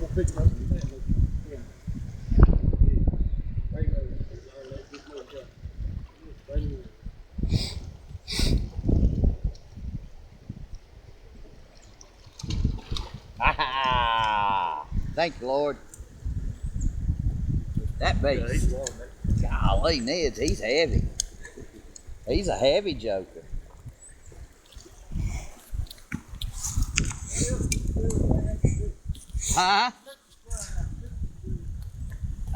We'll pick it up. Ah, thank you, Lord. That bait's, golly, Ned's, he's heavy. He's a heavy joker. Huh?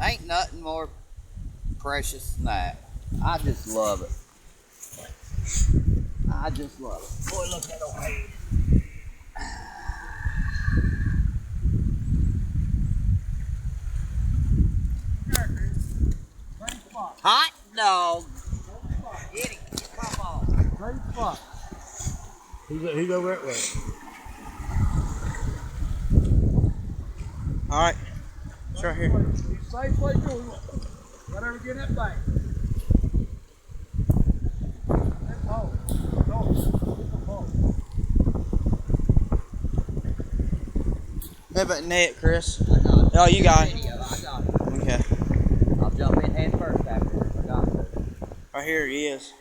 Ain't nothing more precious than that. I just love it. I just love it. Boy, look at that old head. Hot dog. Get it. Come on. Great spot. He's over that way. All right. It's right here. He's safe place to go. Whatever, get that back. That's all. How about net, Chris? I got it. Oh, you got it. Video, I got it. Okay. I'll jump in head first after this. I got to. Right here he is.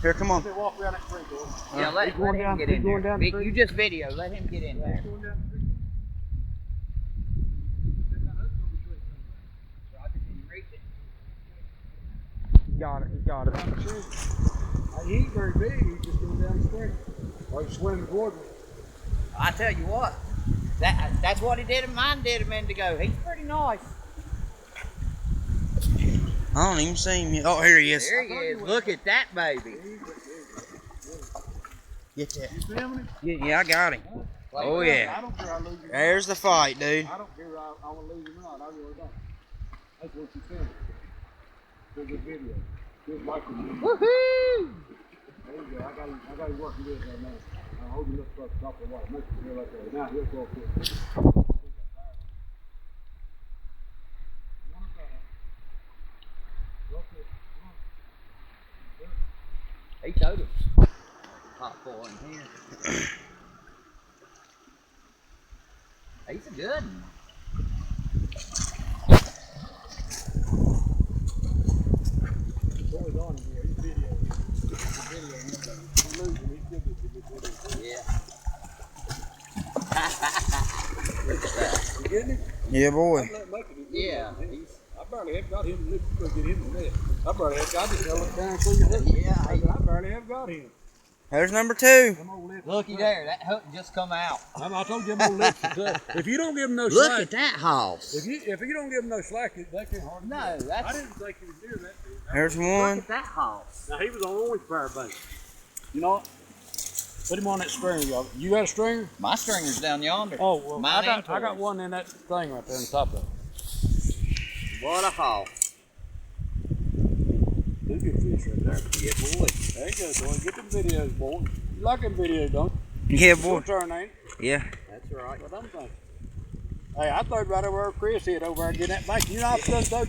Here, come on. Yeah, let him get in there. You just video. Let him get in there. Got it. He got it. He ain't very big. He's just going down the stream. Or he's swimming toward me. I tell you what. That's what he did. Mine did a minute ago. He's pretty nice. I don't even see him yet. Oh, here he is. There he is. Look at that baby. Get that. You filming him? Yeah, I got him. Oh, yeah. I don't care. I lose him. There's the fight, dude. I don't care. I want to lose him or not. I really don't. That's what you filming. There's a video. There's Michael. Woohoo! There you go. I got him working good right now. I'm holding up for the top of the water. Make it feel like that. Now he'll go up here. He told us. Top 4 in here. He's a good one. Boy's on him here. He's videoing. He's losing. He's good. Yeah. You getting him? Yeah, boy. I'm not making him. Yeah. I barely have got him. Let's go get him in there. I barely have got him. Look down through your head. Yeah. I barely have got him. There's number 2. Come on, lift. Looky there. That hook just come out. I told you I'm gonna lift it. If you don't give him no Look slack, at that hoss. if you don't give him no slack, they can't hardly. No, I that's. didn't think he was doing that. There's Look one. at that hoss. Now he was on orange fire bait. You know what? Put him on that stringer, y'all. You got a stringer? My stringer's down yonder. Oh well, Mine I ain't got toys. one in that thing right there on top of it. What a hoss. Two good fish right there. Yeah, boy. There you go, boy. Get them videos, boy. You like them videos, don't you? Yeah, Your boy. turn, ain't it? Yeah. That's right. What I'm thinking. Hey, I thought right over where Chris hit over there getting that bait. You know, I done throw